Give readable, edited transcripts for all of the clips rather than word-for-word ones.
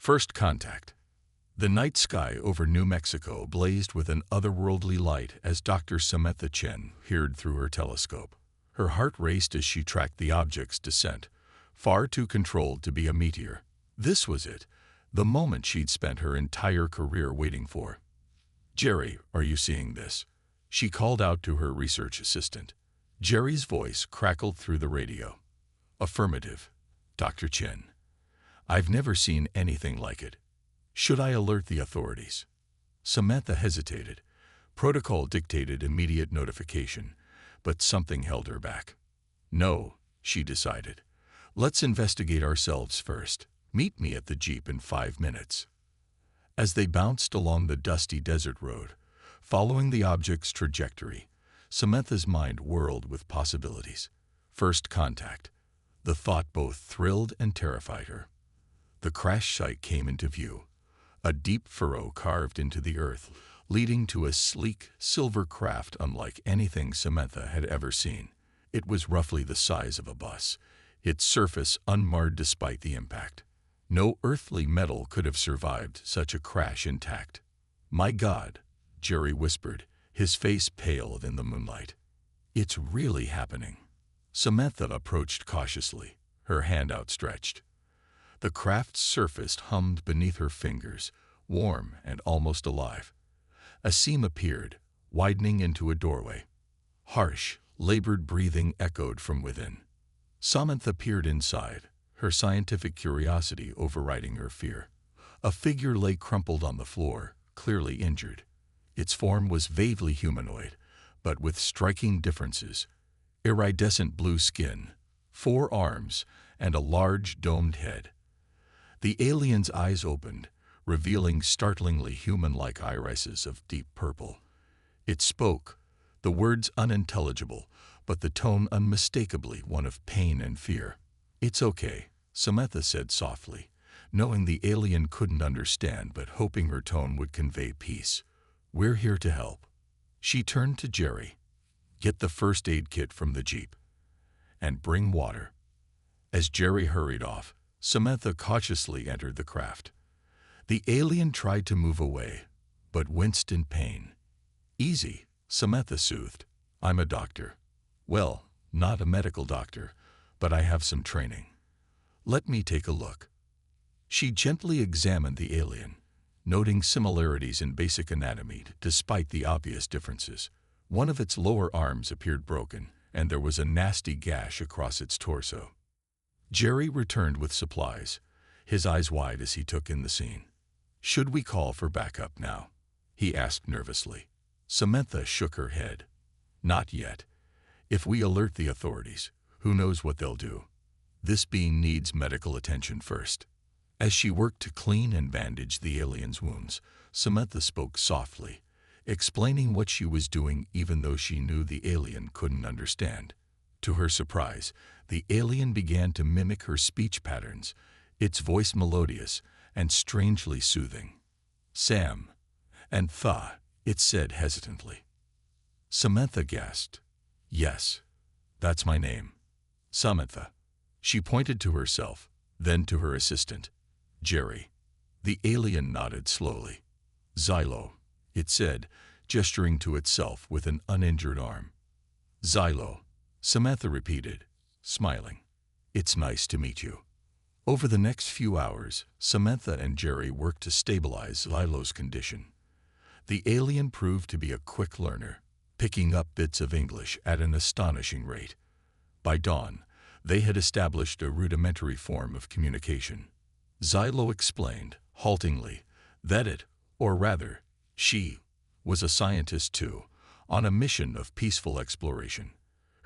First contact. The night sky over New Mexico blazed with an otherworldly light as Dr. Samantha Chen peered through her telescope. Her heart raced as she tracked the object's descent, far too controlled to be a meteor. This was it, the moment she'd spent her entire career waiting for. "Jerry, are you seeing this?" she called out to her research assistant. Jerry's voice crackled through the radio. "Affirmative, Dr. Chen. I've never seen anything like it. Should I alert the authorities?" Samantha hesitated. Protocol dictated immediate notification, but something held her back. "No," she decided. "Let's investigate ourselves first. Meet me at the Jeep in 5 minutes." As they bounced along the dusty desert road, following the object's trajectory, Samantha's mind whirled with possibilities. First contact. The thought both thrilled and terrified her. The crash site came into view, a deep furrow carved into the earth, leading to a sleek, silver craft unlike anything Samantha had ever seen. It was roughly the size of a bus, its surface unmarred despite the impact. No earthly metal could have survived such a crash intact. "My God," Jerry whispered, his face pale in the moonlight. "It's really happening." Samantha approached cautiously, her hand outstretched. The craft's surface hummed beneath her fingers, warm and almost alive. A seam appeared, widening into a doorway. Harsh, labored breathing echoed from within. Samantha peered inside, her scientific curiosity overriding her fear. A figure lay crumpled on the floor, clearly injured. Its form was vaguely humanoid, but with striking differences. Iridescent blue skin, 4 arms, and a large domed head. The alien's eyes opened, revealing startlingly human-like irises of deep purple. It spoke, the words unintelligible, but the tone unmistakably one of pain and fear. "It's okay," Samantha said softly, knowing the alien couldn't understand but hoping her tone would convey peace. "We're here to help." She turned to Jerry. "Get the first aid kit from the Jeep. And bring water." As Jerry hurried off, Samantha cautiously entered the craft. The alien tried to move away, but winced in pain. "Easy," Samantha soothed. "I'm a doctor. Well, not a medical doctor, but I have some training. Let me take a look." She gently examined the alien, noting similarities in basic anatomy despite the obvious differences. One of its lower arms appeared broken, and there was a nasty gash across its torso. Jerry returned with supplies, his eyes wide as he took in the scene. "Should we call for backup now?" he asked nervously. Samantha shook her head. "Not yet. If we alert the authorities, who knows what they'll do? This being needs medical attention first." As she worked to clean and bandage the alien's wounds, Samantha spoke softly, explaining what she was doing even though she knew the alien couldn't understand. To her surprise, the alien began to mimic her speech patterns, its voice melodious and strangely soothing. "Sam," and "Tha," it said hesitantly. Samantha gasped. "Yes, that's my name. Samantha." She pointed to herself, then to her assistant. "Jerry." The alien nodded slowly. "Xylo," it said, gesturing to itself with an uninjured arm. "Xylo," Samantha repeated, smiling. "It's nice to meet you." Over the next few hours, Samantha and Jerry worked to stabilize Xylo's condition. The alien proved to be a quick learner, picking up bits of English at an astonishing rate. By dawn, they had established a rudimentary form of communication. Xylo explained, haltingly, that it, or rather, she, was a scientist too, on a mission of peaceful exploration.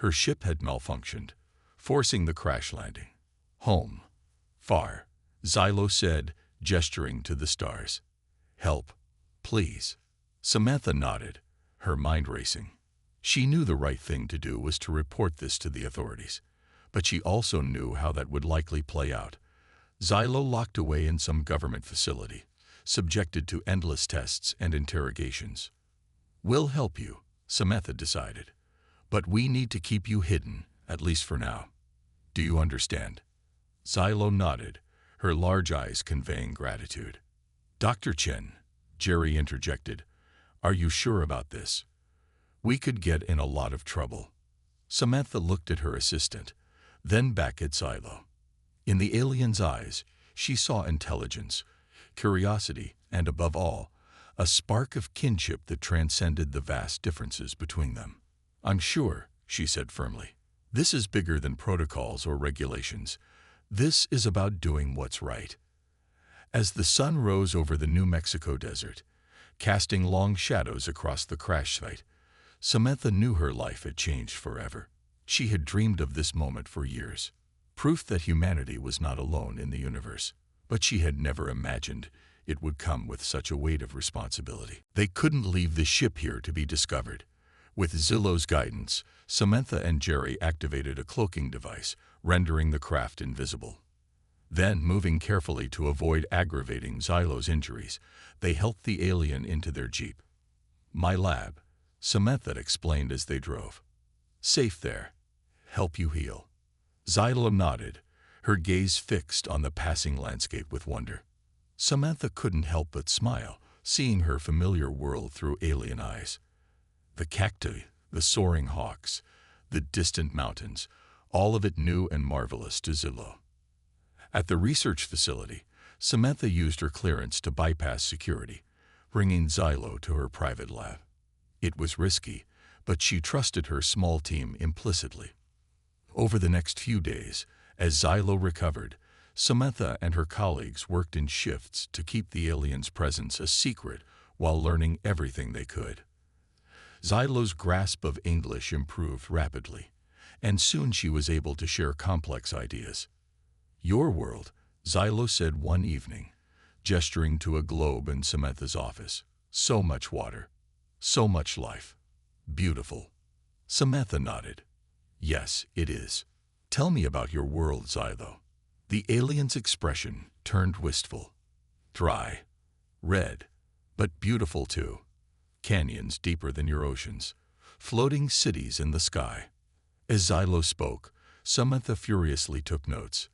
Her ship had malfunctioned, forcing the crash landing. "Home. Far," Xylo said, gesturing to the stars. "Help, please." Samantha nodded, her mind racing. She knew the right thing to do was to report this to the authorities, but she also knew how that would likely play out. Xylo locked away in some government facility, subjected to endless tests and interrogations. "We'll help you," Samantha decided, "but we need to keep you hidden, at least for now. Do you understand?" Xylo nodded, her large eyes conveying gratitude. "Dr. Chen," Jerry interjected, "are you sure about this? We could get in a lot of trouble." Samantha looked at her assistant, then back at Silo. In the alien's eyes, she saw intelligence, curiosity, and above all, a spark of kinship that transcended the vast differences between them. "I'm sure," she said firmly. "This is bigger than protocols or regulations. This is about doing what's right." As the sun rose over the New Mexico desert, casting long shadows across the crash site, Samantha knew her life had changed forever. She had dreamed of this moment for years, proof that humanity was not alone in the universe. But she had never imagined it would come with such a weight of responsibility. They couldn't leave the ship here to be discovered. With Zillow's guidance, Samantha and Jerry activated a cloaking device, rendering the craft invisible. Then, moving carefully to avoid aggravating Xylo's injuries, they helped the alien into their jeep. "My lab," Samantha explained as they drove. "Safe there. Help you heal." Xylo nodded, her gaze fixed on the passing landscape with wonder. Samantha couldn't help but smile, seeing her familiar world through alien eyes. The cacti, the soaring hawks, the distant mountains, all of it new and marvelous to Xylo. At the research facility, Samantha used her clearance to bypass security, bringing Xylo to her private lab. It was risky, but she trusted her small team implicitly. Over the next few days, as Xylo recovered, Samantha and her colleagues worked in shifts to keep the alien's presence a secret while learning everything they could. Xylo's grasp of English improved rapidly, and soon she was able to share complex ideas. "Your world," Xylo said one evening, gesturing to a globe in Samantha's office. "So much water, so much life. Beautiful." Samantha nodded. "Yes, it is. Tell me about your world, Xylo." The alien's expression turned wistful. "Dry, red, but beautiful too. Canyons deeper than your oceans, floating cities in the sky." As Xylo spoke, Samantha furiously took notes.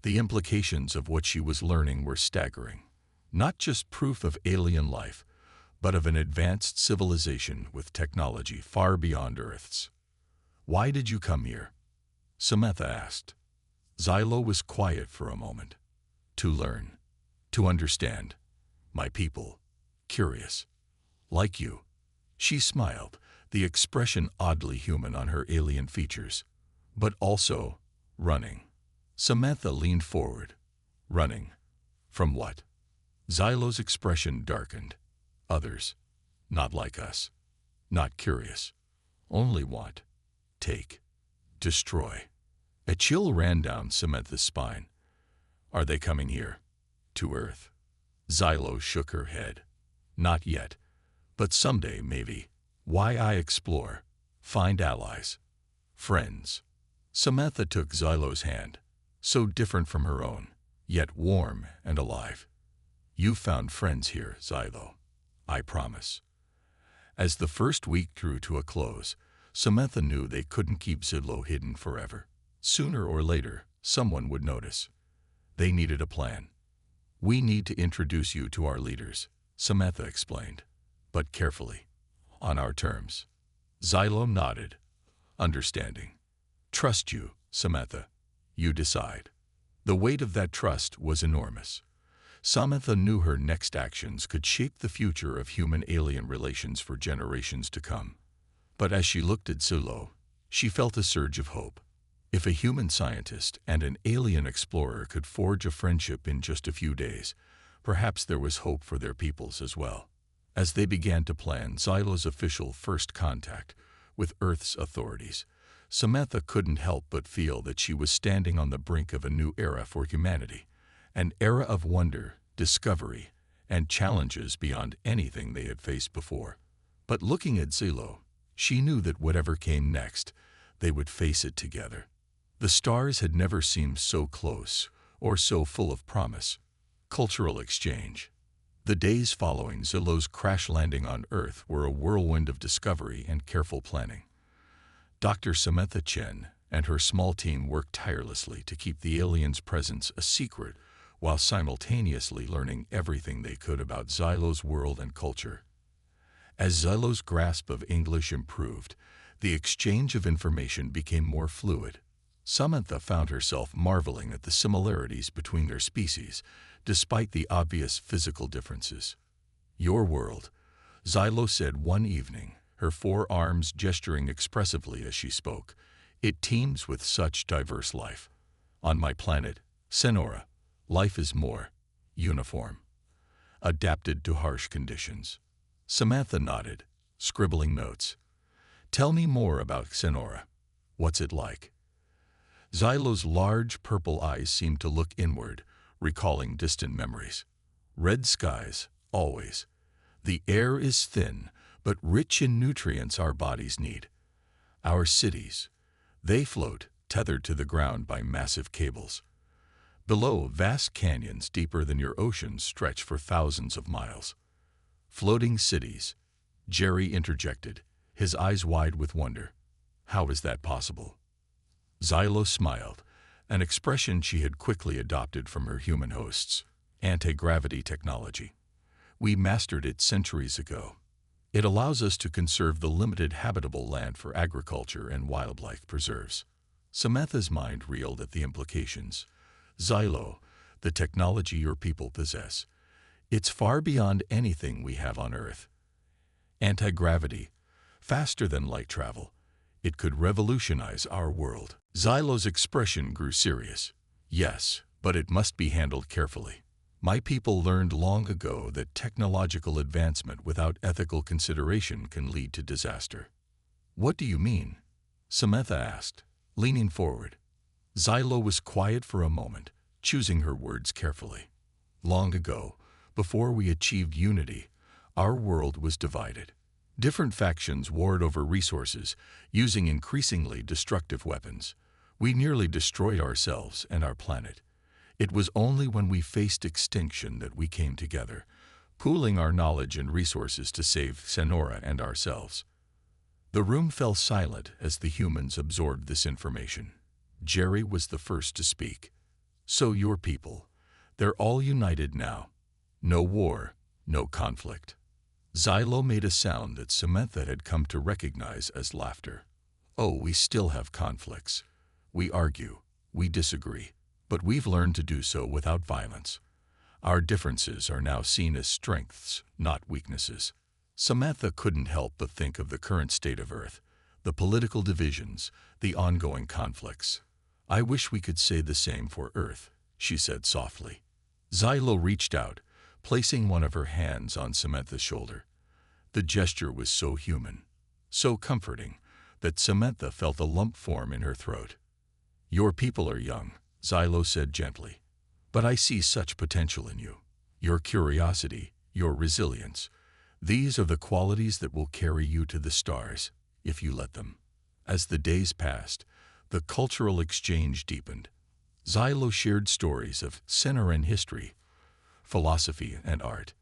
The implications of what she was learning were staggering. Not just proof of alien life, but of an advanced civilization with technology far beyond Earth's. "Why did you come here?" Samantha asked. Xylo was quiet for a moment. "To learn, to understand. My people, curious. Like you." She smiled, the expression oddly human on her alien features. "But also, running." Samantha leaned forward. "Running? From what?" Xylo's expression darkened. "Others. Not like us. Not curious. Only want. Take. Destroy." A chill ran down Samantha's spine. "Are they coming here? To Earth?" Xylo shook her head. "Not yet. But someday, maybe. Why I explore? Find allies. Friends." Samantha took Xylo's hand, so different from her own, yet warm and alive. "You found friends here, Xylo. I promise." As the first week drew to a close, Samantha knew they couldn't keep Xylo hidden forever. Sooner or later, someone would notice. They needed a plan. "We need to introduce you to our leaders," Samantha explained, "but carefully. On our terms." Xylo nodded, understanding. "Trust you, Samantha. You decide." The weight of that trust was enormous. Samantha knew her next actions could shape the future of human-alien relations for generations to come. But as she looked at Xylo, she felt a surge of hope. If a human scientist and an alien explorer could forge a friendship in just a few days, perhaps there was hope for their peoples as well. As they began to plan Xylo's official first contact with Earth's authorities, Samantha couldn't help but feel that she was standing on the brink of a new era for humanity, an era of wonder, discovery, and challenges beyond anything they had faced before. But looking at Xylo, she knew that whatever came next, they would face it together. The stars had never seemed so close or so full of promise. Cultural exchange. The days following Xylo's crash landing on Earth were a whirlwind of discovery and careful planning. Dr. Samantha Chen and her small team worked tirelessly to keep the alien's presence a secret while simultaneously learning everything they could about Xylo's world and culture. As Xylo's grasp of English improved, the exchange of information became more fluid. Samantha found herself marveling at the similarities between their species, despite the obvious physical differences. "Your world," Xylo said one evening, her forearms gesturing expressively as she spoke. "It teems with such diverse life. On my planet, Sonora, life is more uniform, adapted to harsh conditions." Samantha nodded, scribbling notes. "Tell me more about Sonora. What's it like?" Xylo's large purple eyes seemed to look inward, recalling distant memories. "Red skies, always. The air is thin, but rich in nutrients our bodies need. Our cities, they float, tethered to the ground by massive cables. Below, vast canyons deeper than your oceans stretch for thousands of miles." "Floating cities," Jerry interjected, his eyes wide with wonder. "How is that possible?" Xylo smiled, an expression she had quickly adopted from her human hosts. "Anti-gravity technology. We mastered it centuries ago. It allows us to conserve the limited habitable land for agriculture and wildlife preserves." Samantha's mind reeled at the implications. "Xylo, the technology your people possess, it's far beyond anything we have on Earth. Anti-gravity, faster than light travel. It could revolutionize our world." Xylo's expression grew serious. "Yes, but it must be handled carefully. My people learned long ago that technological advancement without ethical consideration can lead to disaster." "What do you mean?" Samantha asked, leaning forward. Xylo was quiet for a moment, choosing her words carefully. "Long ago, before we achieved unity, our world was divided. Different factions warred over resources, using increasingly destructive weapons. We nearly destroyed ourselves and our planet. It was only when we faced extinction that we came together, pooling our knowledge and resources to save Sonora and ourselves." The room fell silent as the humans absorbed this information. Jerry was the first to speak. "So your people, they're all united now. No war, no conflict." Xylo made a sound that Samantha had come to recognize as laughter. "Oh, we still have conflicts. We argue, we disagree, but we've learned to do so without violence. Our differences are now seen as strengths, not weaknesses." Samantha couldn't help but think of the current state of Earth, the political divisions, the ongoing conflicts. "I wish we could say the same for Earth," she said softly. Xylo reached out, placing one of her hands on Samantha's shoulder. The gesture was so human, so comforting, that Samantha felt a lump form in her throat. "Your people are young," Xylo said gently, "but I see such potential in you. Your curiosity, your resilience, these are the qualities that will carry you to the stars, if you let them." As the days passed, the cultural exchange deepened. Xylo shared stories of Sonoran history, philosophy, and art.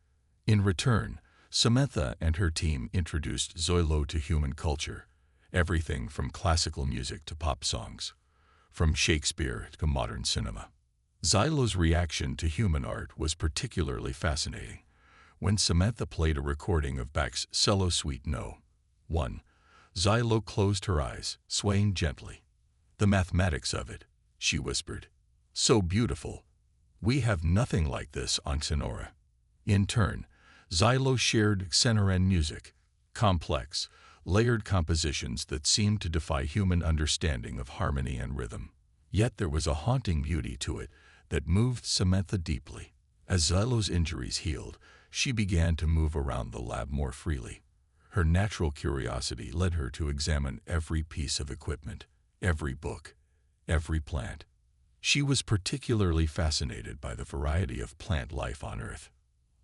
In return, Samantha and her team introduced Xylo to human culture, everything from classical music to pop songs, from Shakespeare to modern cinema. Xylo's reaction to human art was particularly fascinating. When Samantha played a recording of Bach's Cello Suite No. 1, Xylo closed her eyes, swaying gently. "The mathematics of it," she whispered. "So beautiful. We have nothing like this on Sonora." In turn, Xylo shared Sonoran music, complex, layered compositions that seemed to defy human understanding of harmony and rhythm. Yet there was a haunting beauty to it that moved Samantha deeply. As Xylo's injuries healed, she began to move around the lab more freely. Her natural curiosity led her to examine every piece of equipment, every book, every plant. She was particularly fascinated by the variety of plant life on Earth.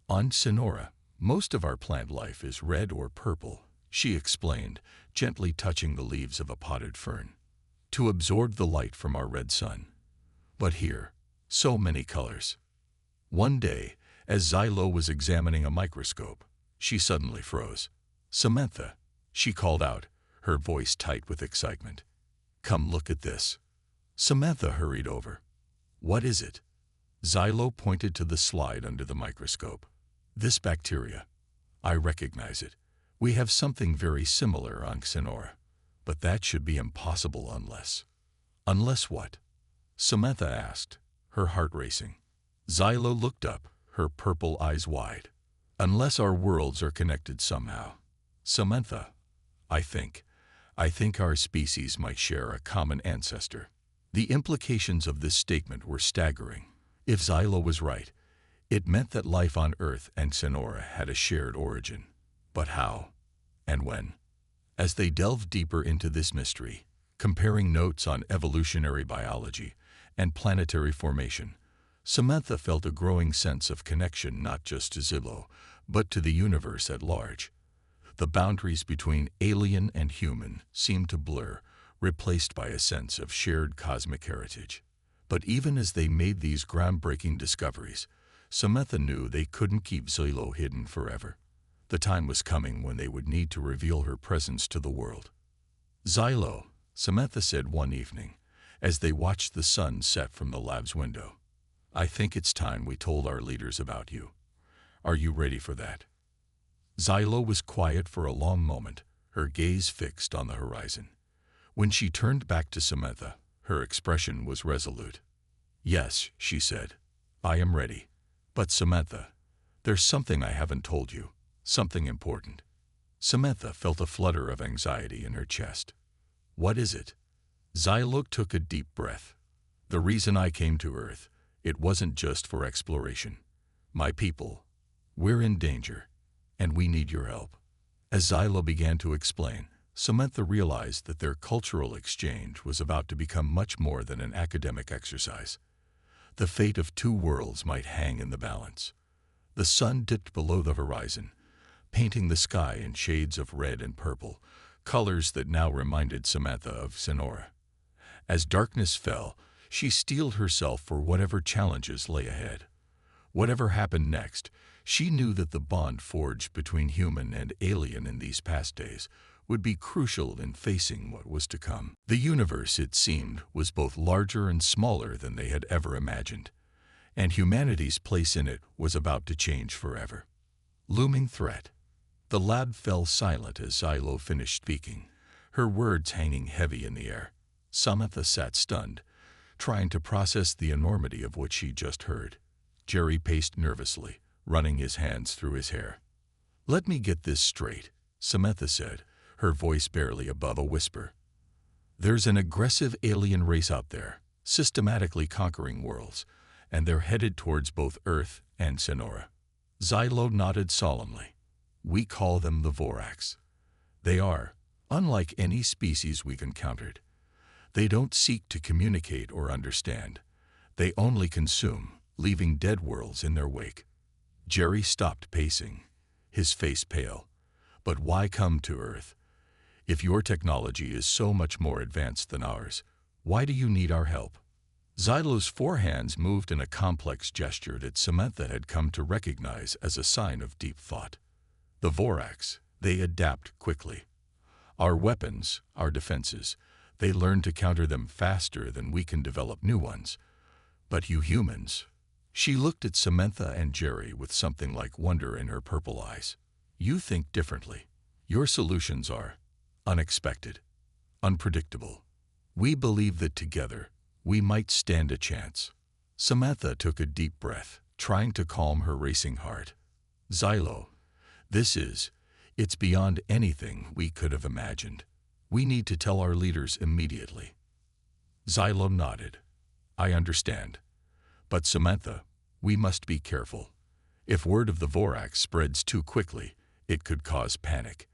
"On Sonora, most of our plant life is red or purple," she explained, gently touching the leaves of a potted fern, "to absorb the light from our red sun. But here, so many colors." One day, as Xylo was examining a microscope, she suddenly froze. "Samantha," she called out, her voice tight with excitement. "Come look at this." Samantha hurried over. "What is it?" Xylo pointed to the slide under the microscope. This bacteria. I recognize it. We have something very similar on Xenora. But that should be impossible unless... Unless what? Samantha asked, her heart racing. Xylo looked up, her purple eyes wide. Unless our worlds are connected somehow. Samantha, I think our species might share a common ancestor. The implications of this statement were staggering. If Xylo was right, it meant that life on Earth and Xenora had a shared origin. But how? And when? As they delved deeper into this mystery, comparing notes on evolutionary biology and planetary formation, Samantha felt a growing sense of connection not just to Xylo, but to the universe at large. The boundaries between alien and human seemed to blur, replaced by a sense of shared cosmic heritage. But even as they made these groundbreaking discoveries, Samantha knew they couldn't keep Xylo hidden forever. The time was coming when they would need to reveal her presence to the world. Xylo, Samantha said one evening, as they watched the sun set from the lab's window. I think it's time we told our leaders about you. Are you ready for that? Xylo was quiet for a long moment, her gaze fixed on the horizon. When she turned back to Samantha, her expression was resolute. Yes, she said, I am ready. But Samantha, there's something I haven't told you, something important. Samantha felt a flutter of anxiety in her chest. What is it? Xylo took a deep breath. The reason I came to Earth, it wasn't just for exploration. My people, we're in danger, and we need your help. As Xylo began to explain, Samantha realized that their cultural exchange was about to become much more than an academic exercise. The fate of two worlds might hang in the balance. The sun dipped below the horizon, painting the sky in shades of red and purple, colors that now reminded Samantha of Xenora. As darkness fell, she steeled herself for whatever challenges lay ahead. Whatever happened next, she knew that the bond forged between human and alien in these past days would be crucial in facing what was to come. The universe, it seemed, was both larger and smaller than they had ever imagined, and humanity's place in it was about to change forever. Looming threat. The lab fell silent as Xylo finished speaking, her words hanging heavy in the air. Samantha sat stunned, trying to process the enormity of what she just heard. Jerry paced nervously, running his hands through his hair. Let me get this straight, Samantha said, her voice barely above a whisper. There's an aggressive alien race out there, systematically conquering worlds, and they're headed towards both Earth and Xenora. Xylo nodded solemnly. We call them the Vorax. They are, unlike any species we've encountered. They don't seek to communicate or understand. They only consume, leaving dead worlds in their wake. Jerry stopped pacing, his face pale. But why come to Earth? If your technology is so much more advanced than ours, why do you need our help? Xylo's four hands moved in a complex gesture that Samantha had come to recognize as a sign of deep thought. The Vorax, they adapt quickly. Our weapons, our defenses, they learn to counter them faster than we can develop new ones. But you humans... She looked at Samantha and Jerry with something like wonder in her purple eyes. You think differently. Your solutions are unexpected, unpredictable. We believe that together, we might stand a chance. Samantha took a deep breath, trying to calm her racing heart. Xylo, it's beyond anything we could have imagined. We need to tell our leaders immediately. Xylo nodded. I understand. But Samantha, we must be careful. If word of the Vorax spreads too quickly, it could cause panic.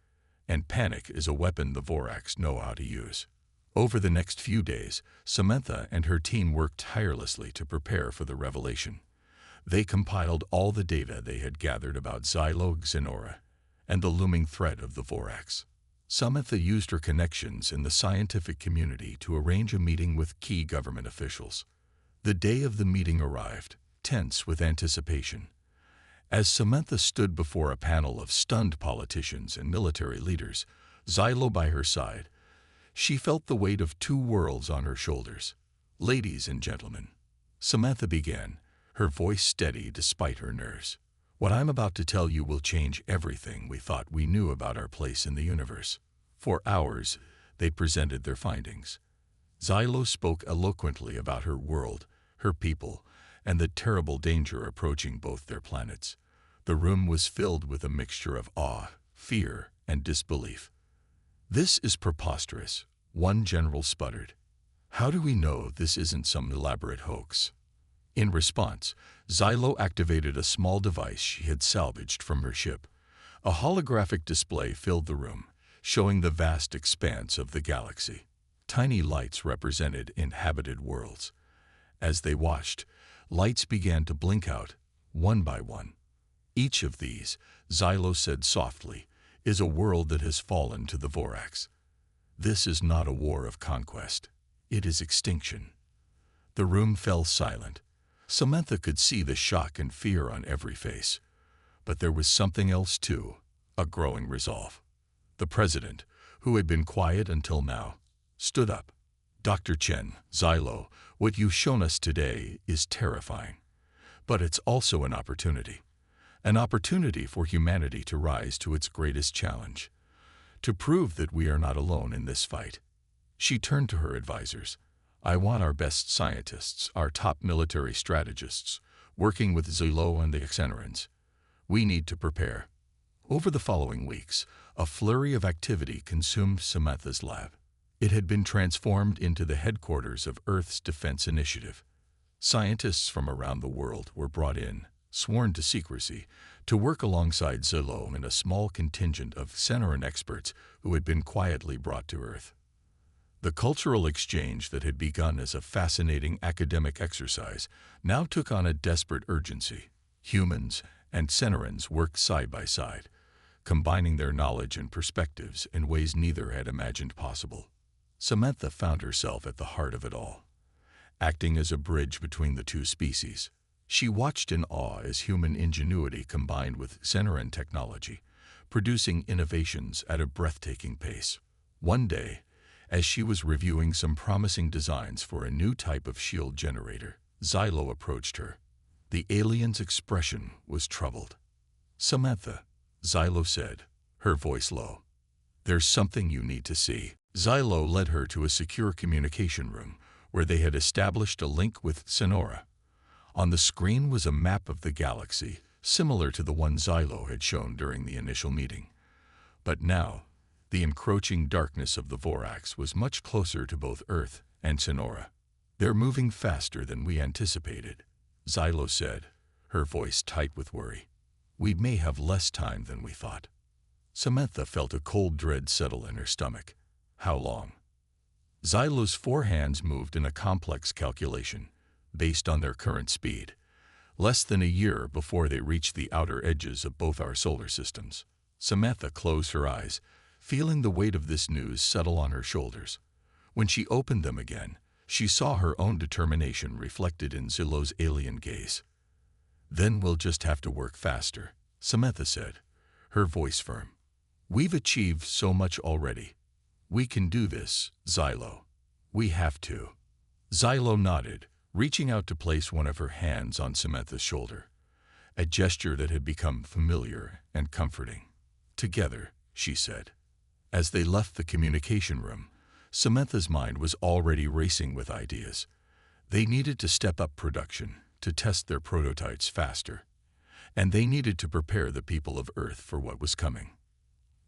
And panic is a weapon the Vorax know how to use. Over the next few days, Samantha and her team worked tirelessly to prepare for the revelation. They compiled all the data they had gathered about Xylo Xenora and the looming threat of the Vorax. Samantha used her connections in the scientific community to arrange a meeting with key government officials. The day of the meeting arrived, tense with anticipation. As Samantha stood before a panel of stunned politicians and military leaders, Xylo by her side, she felt the weight of two worlds on her shoulders. Ladies and gentlemen, Samantha began, her voice steady despite her nerves. "What I'm about to tell you will change everything we thought we knew about our place in the universe." For hours, they presented their findings. Xylo spoke eloquently about her world, her people, and the terrible danger approaching both their planets. The room was filled with a mixture of awe, fear, and disbelief. "This is preposterous," one general sputtered. "How do we know this isn't some elaborate hoax?" In response, Xylo activated a small device she had salvaged from her ship. A holographic display filled the room, showing the vast expanse of the galaxy. Tiny lights represented inhabited worlds. As they watched, lights began to blink out, one by one. "Each of these," Xylo said softly, "is a world that has fallen to the Vorax. This is not a war of conquest. It is extinction." The room fell silent. Samantha could see the shock and fear on every face. But there was something else too, a growing resolve. The president, who had been quiet until now, stood up. "Dr. Chen, Xylo, what you've shown us today is terrifying. But it's also an opportunity. An opportunity for humanity to rise to its greatest challenge. To prove that we are not alone in this fight." She turned to her advisors. "I want our best scientists, our top military strategists, working with Xylo and the Xenorans. We need to prepare." Over the following weeks, a flurry of activity consumed Samantha's lab. It had been transformed into the headquarters of Earth's Defense Initiative. Scientists from around the world were brought in, sworn to secrecy, to work alongside Xylo and a small contingent of Xenoran experts who had been quietly brought to Earth. The cultural exchange that had begun as a fascinating academic exercise now took on a desperate urgency. Humans and Xenorans worked side by side, combining their knowledge and perspectives in ways neither had imagined possible. Samantha found herself at the heart of it all, acting as a bridge between the two species. She watched in awe as human ingenuity combined with Xenoran technology, producing innovations at a breathtaking pace. One day, as she was reviewing some promising designs for a new type of shield generator, Xylo approached her. The alien's expression was troubled. "Samantha," Xylo said, her voice low, "there's something you need to see." Xylo led her to a secure communication room where they had established a link with Sonora. On the screen was a map of the galaxy, similar to the one Xylo had shown during the initial meeting. But now, the encroaching darkness of the Vorax was much closer to both Earth and Sonora. "They're moving faster than we anticipated," Xylo said, her voice tight with worry. "We may have less time than we thought." Samantha felt a cold dread settle in her stomach. How long? Xylo's four hands moved in a complex calculation, based on their current speed. Less than a year before they reached the outer edges of both our solar systems. Samantha closed her eyes, feeling the weight of this news settle on her shoulders. When she opened them again, she saw her own determination reflected in Xylo's alien gaze. "Then we'll just have to work faster," Samantha said, her voice firm. "We've achieved so much already. We can do this, Xylo. We have to." Xylo nodded, reaching out to place one of her hands on Samantha's shoulder, a gesture that had become familiar and comforting. "Together," she said. As they left the communication room, Samantha's mind was already racing with ideas. They needed to step up production, to test their prototypes faster, and they needed to prepare the people of Earth for what was coming.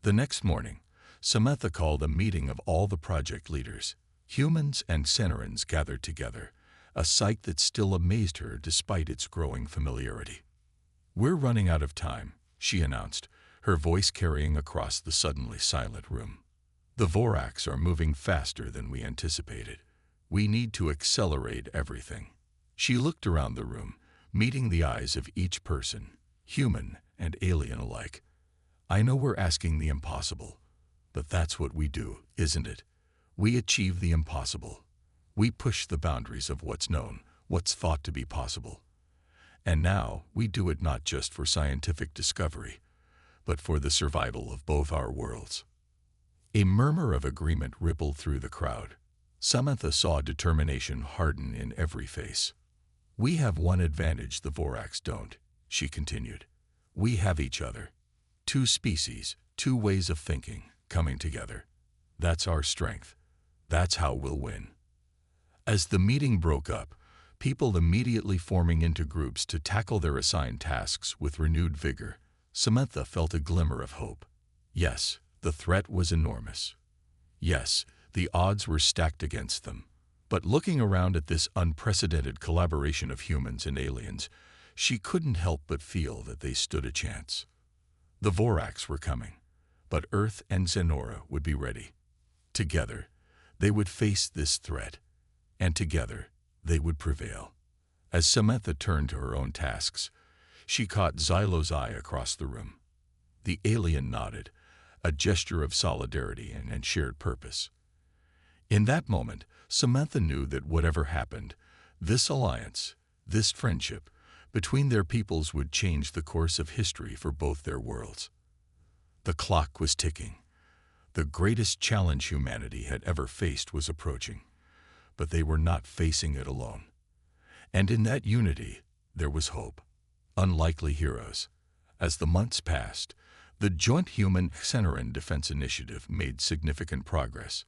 The next morning, Samantha called a meeting of all the project leaders. Humans and Xenorans gathered together, a sight that still amazed her despite its growing familiarity. "We're running out of time," she announced, her voice carrying across the suddenly silent room. "The Vorax are moving faster than we anticipated. We need to accelerate everything." She looked around the room, meeting the eyes of each person, human and alien alike. "I know we're asking the impossible, but that's what we do, isn't it? We achieve the impossible. We push the boundaries of what's known, what's thought to be possible. And now we do it not just for scientific discovery, but for the survival of both our worlds." A murmur of agreement rippled through the crowd. Samantha saw determination harden in every face. We have one advantage the Vorax don't, she continued. We have each other. Two species, two ways of thinking, coming together. That's our strength. That's how we'll win. As the meeting broke up, people immediately forming into groups to tackle their assigned tasks with renewed vigor, Samantha felt a glimmer of hope. Yes, the threat was enormous. Yes, the odds were stacked against them. But looking around at this unprecedented collaboration of humans and aliens, she couldn't help but feel that they stood a chance. The Vorax were coming, but Earth and Zenora would be ready. Together, they would face this threat, and together, they would prevail. As Samantha turned to her own tasks, she caught Xylo's eye across the room. The alien nodded, a gesture of solidarity and shared purpose. In that moment, Samantha knew that whatever happened, this alliance, this friendship, between their peoples would change the course of history for both their worlds. The clock was ticking. The greatest challenge humanity had ever faced was approaching, but they were not facing it alone. And in that unity, there was hope. Unlikely heroes. As the months passed, the Joint Human-Xenoran Defense Initiative made significant progress.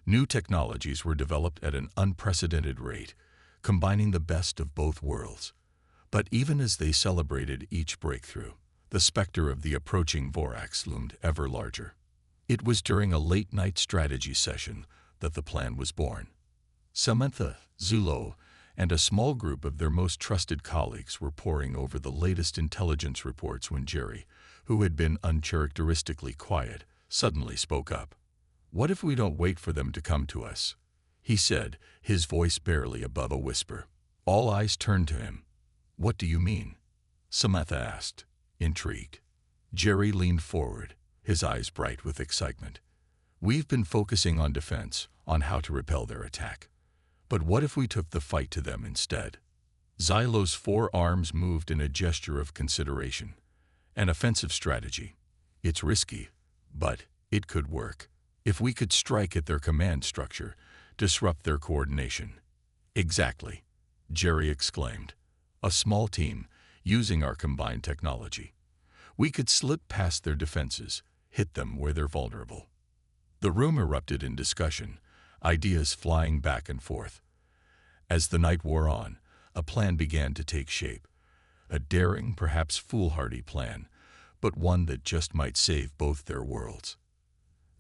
New technologies were developed at an unprecedented rate, combining the best of both worlds. But even as they celebrated each breakthrough, the specter of the approaching Vorax loomed ever larger. It was during a late-night strategy session that the plan was born. Samantha, Zulo, and a small group of their most trusted colleagues were poring over the latest intelligence reports when Jerry, who had been uncharacteristically quiet, suddenly spoke up. "What if we don't wait for them to come to us?" he said, his voice barely above a whisper. All eyes turned to him. "What do you mean?" Samantha asked, intrigued. Jerry leaned forward, his eyes bright with excitement. "We've been focusing on defense, on how to repel their attack. But what if we took the fight to them instead?" Xylo's four arms moved in a gesture of consideration. An offensive strategy. It's risky, but it could work. If we could strike at their command structure, disrupt their coordination. "Exactly," Jerry exclaimed. "A small team, using our combined technology. We could slip past their defenses, hit them where they're vulnerable." The room erupted in discussion, ideas flying back and forth. As the night wore on, a plan began to take shape. A daring, perhaps foolhardy plan, but one that just might save both their worlds.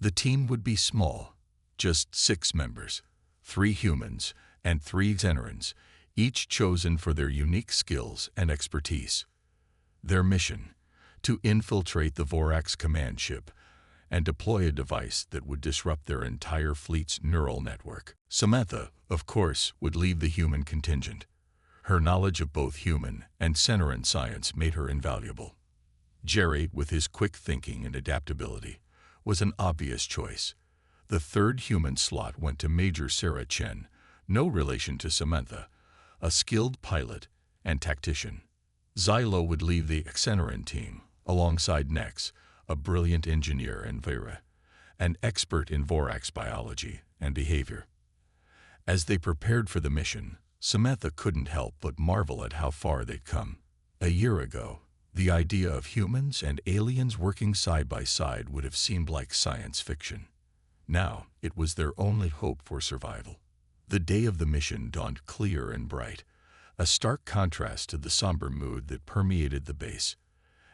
The team would be small, just 6 members, 3 humans and 3 Xenorans, each chosen for their unique skills and expertise. Their mission, to infiltrate the Vorax command ship and deploy a device that would disrupt their entire fleet's neural network. Samantha, of course, would lead the human contingent. Her knowledge of both human and Xenoran science made her invaluable. Jerry, with his quick thinking and adaptability, was an obvious choice. The third human slot went to Major Sarah Chen, no relation to Samantha, a skilled pilot and tactician. Xylo would lead the Xenoran team, alongside Nex, a brilliant engineer, and Vera, an expert in Vorax biology and behavior. As they prepared for the mission, Samantha couldn't help but marvel at how far they'd come. A year ago, the idea of humans and aliens working side by side would have seemed like science fiction. Now, it was their only hope for survival. The day of the mission dawned clear and bright, a stark contrast to the somber mood that permeated the base.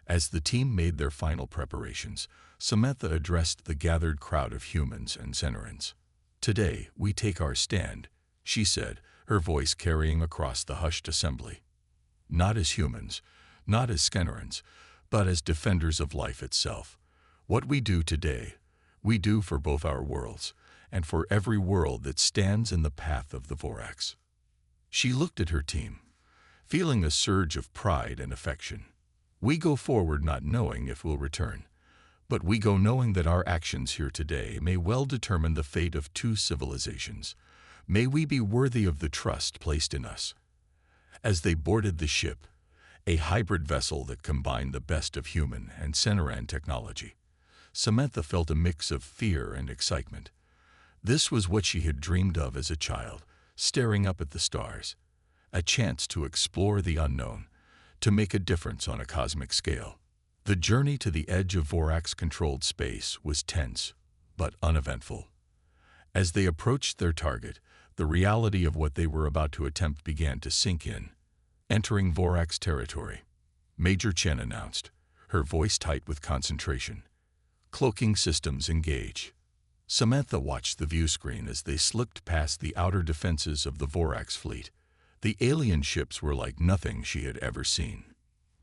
As the team made their final preparations, Samantha addressed the gathered crowd of humans and Xenorans. "Today, we take our stand," she said, her voice carrying across the hushed assembly. "Not as humans, not as Xenorans, but as defenders of life itself. What we do today, we do for both our worlds, and for every world that stands in the path of the Vorax." She looked at her team, feeling a surge of pride and affection. "We go forward not knowing if we'll return, but we go knowing that our actions here today may well determine the fate of 2 civilizations. May we be worthy of the trust placed in us." As they boarded the ship, a hybrid vessel that combined the best of human and Xenoran technology, Samantha felt a mix of fear and excitement. This was what she had dreamed of as a child, staring up at the stars. a chance to explore the unknown, to make a difference on a cosmic scale. The journey to the edge of Vorax-controlled space was tense, but uneventful. As they approached their target, the reality of what they were about to attempt began to sink in. Entering Vorax territory, Major Chen announced, her voice tight with concentration. Cloaking systems engage. Samantha watched the view screen as they slipped past the outer defenses of the Vorax fleet. The alien ships were like nothing she had ever seen.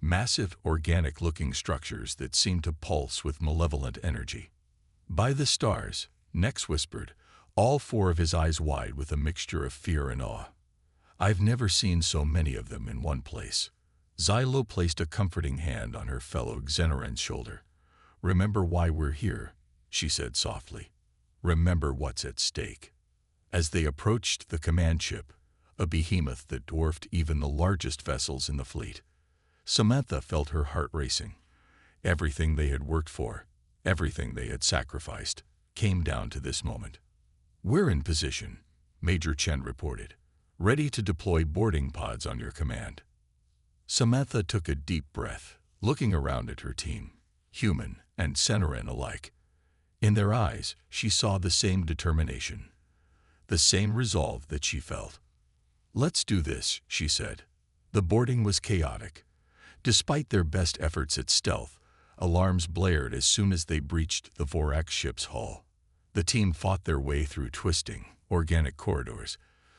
Massive, organic-looking structures that seemed to pulse with malevolent energy. By the stars, Nex whispered, all four of his eyes wide with a mixture of fear and awe. I've never seen so many of them in one place. Xylo placed a comforting hand on her fellow Xenoran's shoulder. Remember why we're here, she said softly. Remember what's at stake. As they approached the command ship, a behemoth that dwarfed even the largest vessels in the fleet, Samantha felt her heart racing. Everything they had worked for, everything they had sacrificed, came down to this moment. We're in position, Major Chen reported, ready to deploy boarding pods on your command. Samantha took a deep breath, looking around at her team, human and Xenoran alike. In their eyes, she saw the same determination, the same resolve that she felt. Let's do this, she said. The boarding was chaotic. Despite their best efforts at stealth, alarms blared as soon as they breached the Vorax ship's hull. The team fought their way through twisting, organic corridors,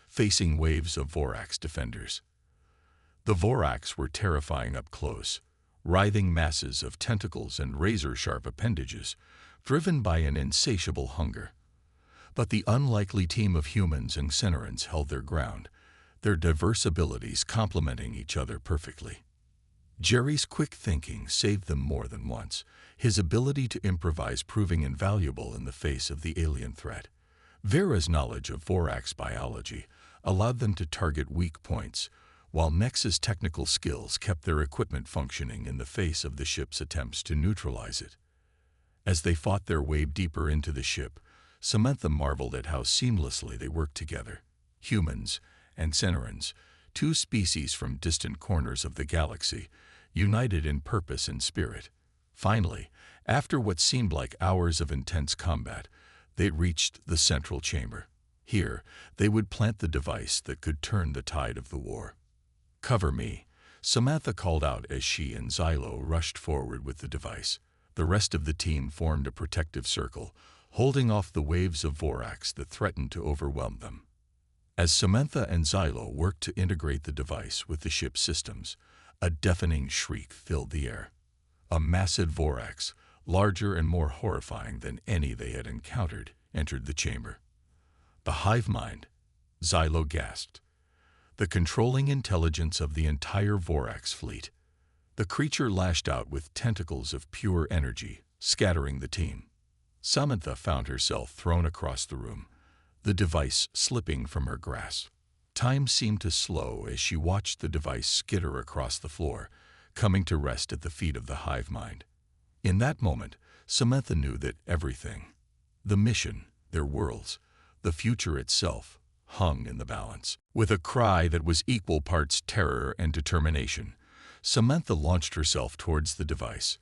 facing waves of Vorax defenders. The Vorax were terrifying up close, writhing masses of tentacles and razor-sharp appendages, driven by an insatiable hunger. But the unlikely team of humans and Xenorans held their ground, their diverse abilities complementing each other perfectly. Jerry's quick thinking saved them more than once, his ability to improvise proving invaluable in the face of the alien threat. Vera's knowledge of Vorax biology allowed them to target weak points, while Nex's technical skills kept their equipment functioning in the face of the ship's attempts to neutralize it. As they fought their way deeper into the ship, Samantha marveled at how seamlessly they worked together. Humans and Xenorans, two species from distant corners of the galaxy, united in purpose and spirit. Finally, after what seemed like hours of intense combat, they reached the central chamber. Here, they would plant the device that could turn the tide of the war. Cover me, Samantha called out as she and Xylo rushed forward with the device. The rest of the team formed a protective circle, holding off the waves of Vorax that threatened to overwhelm them. As Samantha and Xylo worked to integrate the device with the ship's systems, a deafening shriek filled the air. A massive Vorax, larger and more horrifying than any they had encountered, entered the chamber. The hive mind, Xylo gasped. The controlling intelligence of the entire Vorax fleet. The creature lashed out with tentacles of pure energy, scattering the team. Samantha found herself thrown across the room, the device slipping from her grasp. Time seemed to slow as she watched the device skitter across the floor, coming to rest at the feet of the hive mind. In that moment, Samantha knew that everything, the mission, their worlds, the future itself, hung in the balance. With a cry that was equal parts terror and determination, Samantha launched herself towards the device.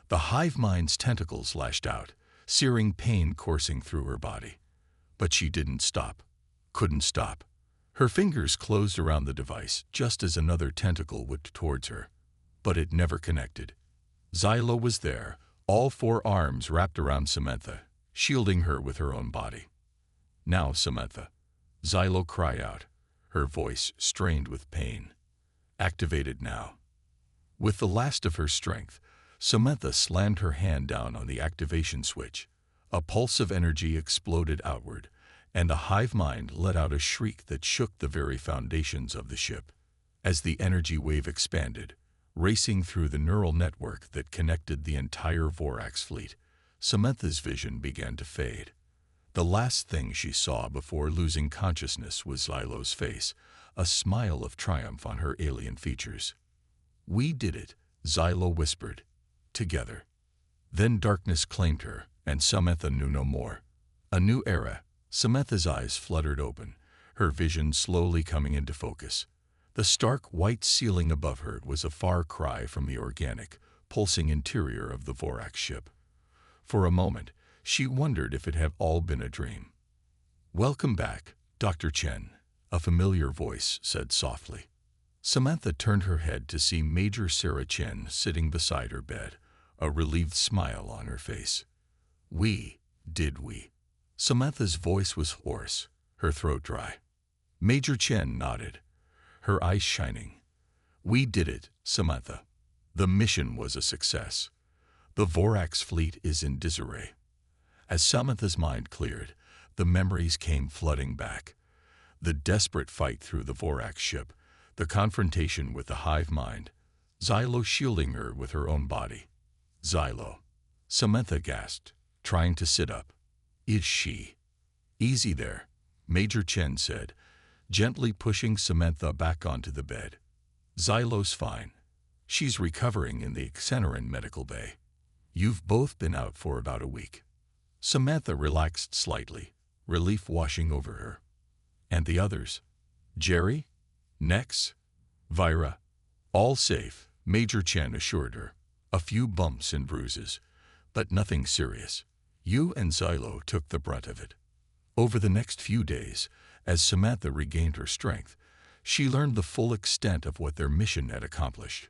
The hive mind's tentacles lashed out, searing pain coursing through her body. But she didn't stop, couldn't stop. Her fingers closed around the device just as another tentacle whipped towards her. But it never connected. Xylo was there, all four arms wrapped around Samantha, shielding her with her own body. Now, Samantha, Xylo cried out, her voice strained with pain. Activated now. With the last of her strength, Samantha slammed her hand down on the activation switch. A pulse of energy exploded outward, and the hive mind let out a shriek that shook the very foundations of the ship. As the energy wave expanded, racing through the neural network that connected the entire Vorax fleet, Samantha's vision began to fade. The last thing she saw before losing consciousness was Xylo's face, a smile of triumph on her alien features. "We did it," Xylo whispered. "Together." Then darkness claimed her, and Samantha knew no more. A new era. Samantha's eyes fluttered open, her vision slowly coming into focus. The stark white ceiling above her was a far cry from the organic, pulsing interior of the Vorax ship. For a moment, she wondered if it had all been a dream. "Welcome back, Dr. Chen," a familiar voice said softly. Samantha turned her head to see Major Sarah Chen sitting beside her bed, a relieved smile on her face. Did we? Samantha's voice was hoarse, her throat dry. Major Chen nodded, her eyes shining. "We did it, Samantha. The mission was a success. The Vorax fleet is in disarray." As Samantha's mind cleared, the memories came flooding back. The desperate fight through the Vorax ship, the confrontation with the hive mind, Xylo shielding her with her own body. "Xylo," Samantha gasped, trying to sit up. "Is she?" "Easy there," Major Chen said, gently pushing Samantha back onto the bed. "Xylo's fine. She's recovering in the Xeneran medical bay. You've both been out for about a week." Samantha relaxed slightly, relief washing over her. "And the others? Jerry? Nex? Vira?" "All safe," Major Chen assured her. "A few bumps and bruises, but nothing serious. You and Xylo took the brunt of it." Over the next few days, as Samantha regained her strength, she learned the full extent of what their mission had accomplished.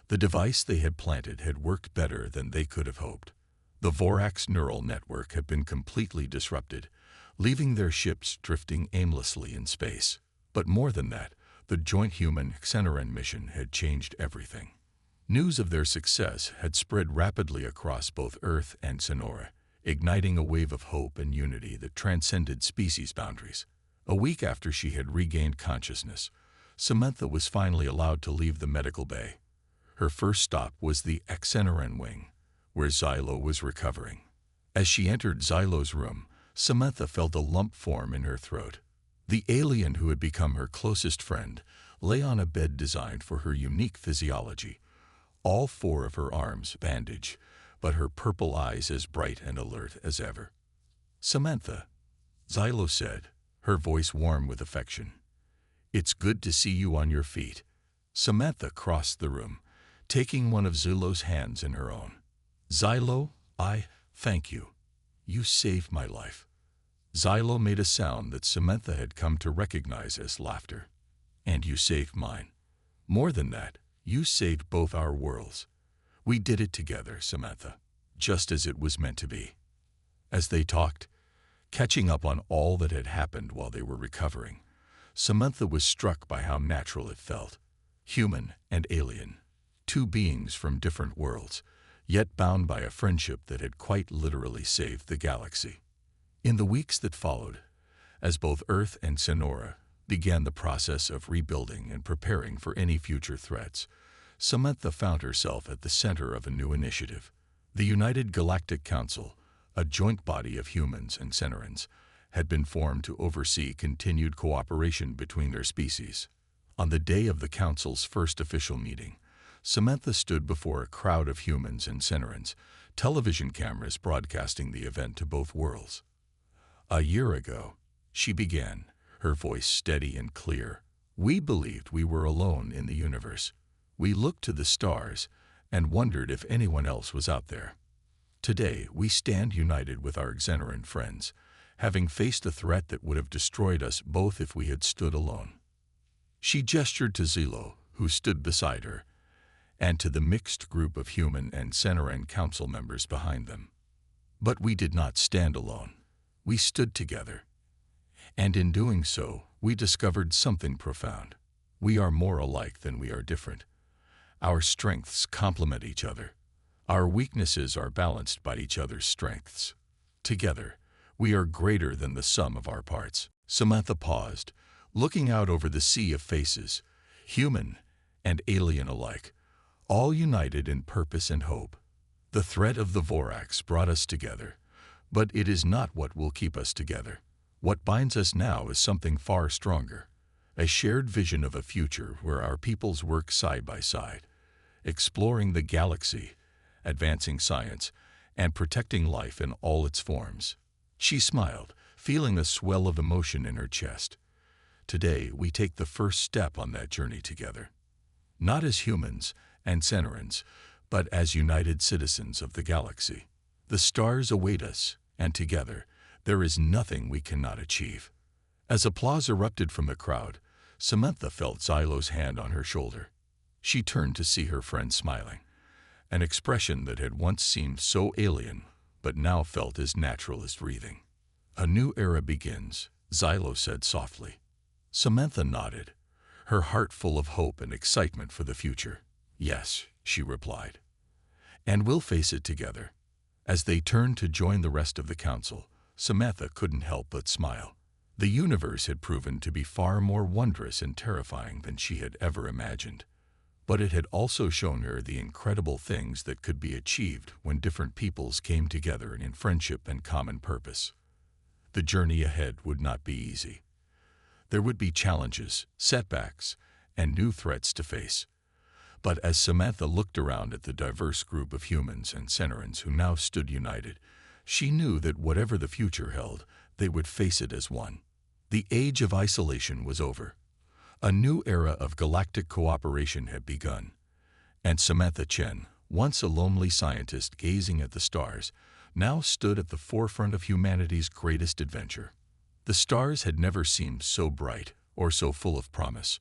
The device they had planted had worked better than they could have hoped. The Vorax neural network had been completely disrupted, leaving their ships drifting aimlessly in space. But more than that, the joint human-Xeneran mission had changed everything. News of their success had spread rapidly across both Earth and Sonora, igniting a wave of hope and unity that transcended species boundaries. A week after she had regained consciousness, Samantha was finally allowed to leave the medical bay. Her first stop was the Xeneran wing, where Xylo was recovering. As she entered Xylo's room, Samantha felt a lump form in her throat. The alien who had become her closest friend lay on a bed designed for her unique physiology, all four of her arms bandaged, but her purple eyes as bright and alert as ever. "Samantha," Xylo said, her voice warm with affection. "It's good to see you on your feet." Samantha crossed the room, taking one of Xylo's hands in her own. "Xylo, I thank you. You saved my life." Xylo made a sound that Samantha had come to recognize as laughter. "And you saved mine. More than that, you saved both our worlds. We did it together, Samantha, just as it was meant to be." As they talked, catching up on all that had happened while they were recovering, Samantha was struck by how natural it felt. Human and alien, two beings from different worlds, yet bound by a friendship that had quite literally saved the galaxy. In the weeks that followed, as both Earth and Sonora began the process of rebuilding and preparing for any future threats, Samantha found herself at the center of a new initiative. The United Galactic Council, a joint body of humans and Xenerans, had been formed to oversee continued cooperation between their species. On the day of the Council's first official meeting, Samantha stood before a crowd of humans and Xenerans, television cameras broadcasting the event to both worlds. "A year ago," she began, her voice steady and clear, "we believed we were alone in the universe. We looked to the stars and wondered if anyone else was out there. Today, we stand united with our Xeneran friends, having faced a threat that would have destroyed us both if we had stood alone." She gestured to Xylo, who stood beside her, and to the mixed group of human and Xeneran council members behind them. "But we did not stand alone. We stood together. And in doing so, we discovered something profound. We are more alike than we are different. Our strengths complement each other. Our weaknesses are balanced by each other's strengths. Together, we are greater than the sum of our parts." Samantha paused, looking out over the sea of faces, human and alien alike, all united in purpose and hope. The threat of the Vorax brought us together, but it is not what will keep us together. What binds us now is something far stronger, a shared vision of a future where our peoples work side by side, exploring the galaxy, advancing science, and protecting life in all its forms. She smiled, feeling a swell of emotion in her chest. Today, we take the first step on that journey together. Not as humans and Cenerans, but as united citizens of the galaxy. The stars await us, and together, there is nothing we cannot achieve. As applause erupted from the crowd, Samantha felt Xylo's hand on her shoulder. She turned to see her friend smiling, an expression that had once seemed so alien, but now felt as natural as breathing. A new era begins, Xylo said softly. Samantha nodded, her heart full of hope and excitement for the future. Yes, she replied. And we'll face it together. As they turned to join the rest of the council, Samantha couldn't help but smile. The universe had proven to be far more wondrous and terrifying than she had ever imagined. But it had also shown her the incredible things that could be achieved when different peoples came together in friendship and common purpose. The journey ahead would not be easy. There would be challenges, setbacks, and new threats to face. But as Samantha looked around at the diverse group of humans and Cenerans who now stood united, she knew that whatever the future held, they would face it as one. The age of isolation was over. A new era of galactic cooperation had begun. And Samantha Chen, once a lonely scientist gazing at the stars, now stood at the forefront of humanity's greatest adventure. The stars had never seemed so bright or so full of promise.